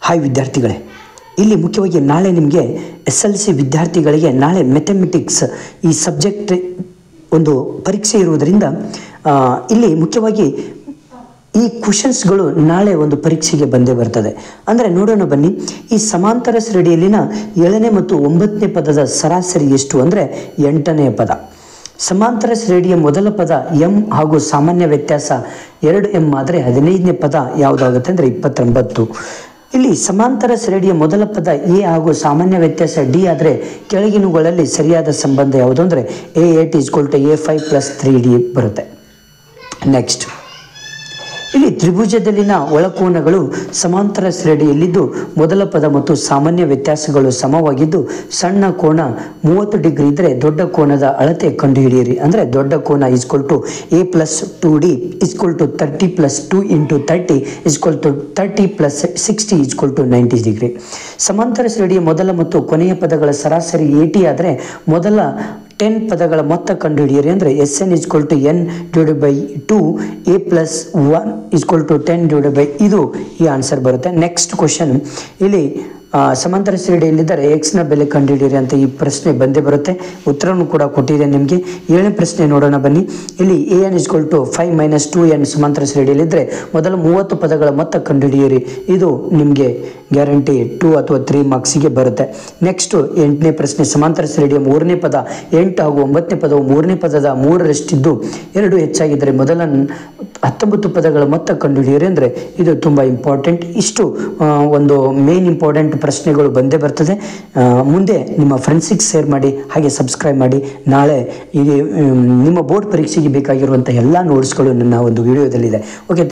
Hi ವಿದ್ಯಾರ್ಥಿಗಳೇ, ಇಲ್ಲಿ ಮುಖ್ಯವಾಗಿ ನಾಳೆ ನಿಮಗೆ SLC ವಿದ್ಯಾರ್ಥಿಗಳಿಗೆ ನಾಳೆ ಮ್ಯಾಥಮೆಟಿಕ್ಸ್ ಈ ಸಬ್ಜೆಕ್ಟ್ ಒಂದು ಪರೀಕ್ಷೆ ಇರುವುದರಿಂದ ಇಲ್ಲಿ ಮುಖ್ಯವಾಗಿ ಈ ಕ್ವೆಶ್ಚನ್ಸ್ಗಳು ನಾಳೆ ಒಂದು ಪರೀಕ್ಷೆಗೆ ಬಂದೇ ಬರ್ತದೆ. ಅಂದರೆ ನೋಡೋಣ ಬನ್ನಿ. ಈ ಸಮಾಂತರ ಶ್ರೇಣಿಯಲ್ಲಿನ 7ನೇ ಮತ್ತು 9ನೇ ಪದದ ಸರಾಸರಿ ಎಷ್ಟು ಅಂದರೆ 8ನೇ ಪದ. ಸಮಾಂತರ ಶ್ರೇಣಿಯ ಮೊದಲ ಪದ m ಹಾಗೂ ಸಾಮಾನ್ಯ ವ್ಯತ್ಯಾಸ 2m ಆದರೆ 15ನೇ ಪದ ಯಾವುದಾಗುತ್ತೆ ಅಂದರೆ 29. ಇಲ್ಲಿ ಸಮಾಂತರ ಶ್ರೇಣಿಯ ಮೊದಲ ಪದ a ಹಾಗೂ ಸಾಮಾನ್ಯ ವ್ಯತ್ಯಾಸ d ಆದರೆ ಕೆಳಗಿನವುಗಳಲ್ಲಿ ಸರಿಯಾದ ಸಂಬಂಧ ಯಾವುದು ಅಂದರೆ a8 = a5 + 3d ಬರುತ್ತೆ. ನೆಕ್ಸ್ಟ್, ಇಲ್ಲಿ ತ್ರಿಭುಜದಲ್ಲಿನ ಒಳಕೋನಗಳು ಸಮಾಂತರ ಶ್ರೇಣಿಯಲ್ಲಿದ್ದು ಮೊದಲ ಪದ ಮತ್ತು ಸಾಮಾನ್ಯ ವ್ಯತ್ಯಾಸಗಳು ಸಮವಾಗಿದ್ದು ಸಣ್ಣ ಕೋನ 30 ಡಿಗ್ರಿ ಇದ್ದರೆ ದೊಡ್ಡ ಕೋನದ ಅಳತೆ ಕಂಡುಹಿಡಿಯಿರಿ. ಅಂದರೆ ದೊಡ್ಡ ಕೋನ a + 2d = 30 + 2 × 30 = 30 + 60 = 90 ಡಿಗ್ರಿ. ಸಮಾಂತರ ಶ್ರೇಣಿಯ ಮೊದಲ ಮತ್ತು ಕೊನೆಯ ಪದಗಳ ಸರಾಸರಿ 80 ಆದರೆ ಮೊದಲ 10 ಪದಗಳ ಮೊತ್ತ ಕಂಡುಹಿಡಿಯಿರಿ. ಅಂದರೆ Sn = n/2 a + 1 = 10/, ಇದು ಈ ಆನ್ಸರ್ ಬರುತ್ತೆ. ನೆಕ್ಸ್ಟ್ ಕ್ವಶನ್, ಇಲ್ಲಿ ಸಮಾಂತರ ಶ್ರೇಣಿಯಲ್ಲಿದ್ದರೆ x ನ ಬೆಲೆ ಕಂಡುಹಿಡಿಯಿರಿ ಅಂತ ಈ ಪ್ರಶ್ನೆ ಬಂದೇ ಬರುತ್ತೆ. ಉತ್ತರವನ್ನು ಕೂಡ ಕೊಟ್ಟಿದೆ ನಿಮಗೆ. 7ನೇ ಪ್ರಶ್ನೆ ನೋಡೋಣ ಬನ್ನಿ. ಇಲ್ಲಿ an = 5 - 2n ಸಮಾಂತರ ಶ್ರೇಣಿಯಲ್ಲಿದ್ದರೆ ಮೊದಲ 30 ಪದಗಳ ಮೊತ್ತ ಕಂಡುಹಿಡಿಯಿರಿ. ಇದು ನಿಮಗೆ ಗ್ಯಾರಂಟಿ 2 ಅಥವಾ 3 ಮಾರ್ಕ್ಸಿಗೆ ಬರುತ್ತೆ. ನೆಕ್ಸ್ಟ್ 8ನೇ ಪ್ರಶ್ನೆ, ಸಮಾಂತರ ಶ್ರೇಣಿಯ 3ನೇ ಪದ 8 ಹಾಗೂ 9ನೇ ಪದವು 3ನೇ ಪದದ 3ರಷ್ಟಿದ್ದು 2 ಹೆಚ್ಚಾಗಿದ್ದರೆ ಮೊದಲ 19 ಪದಗಳ ಮೊತ್ತ ಕಂಡುಹಿಡಿಯಿರಿ. ಅಂದರೆ ಇದು ತುಂಬ ಇಂಪಾರ್ಟೆಂಟ್. ಇಷ್ಟು ಒಂದು ಮೇನ್ ಇಂಪಾರ್ಟೆಂಟ್ ಪ್ರಶ್ನೆಗಳು ಬಂದೇ ಬರ್ತದೆ. ಮುಂದೆ ನಿಮ್ಮ ಫ್ರೆಂಡ್ಸಿಗೆ ಶೇರ್ ಮಾಡಿ, ಹಾಗೆ ಸಬ್ಸ್ಕ್ರೈಬ್ ಮಾಡಿ. ನಾಳೆ ಈಗ ನಿಮ್ಮ ಬೋರ್ಡ್ ಪರೀಕ್ಷೆಗೆ ಬೇಕಾಗಿರುವಂಥ ಎಲ್ಲ ನೋಟ್ಸ್ಗಳು ನನ್ನ ಒಂದು ವಿಡಿಯೋದಲ್ಲಿದೆ. ಓಕೆ.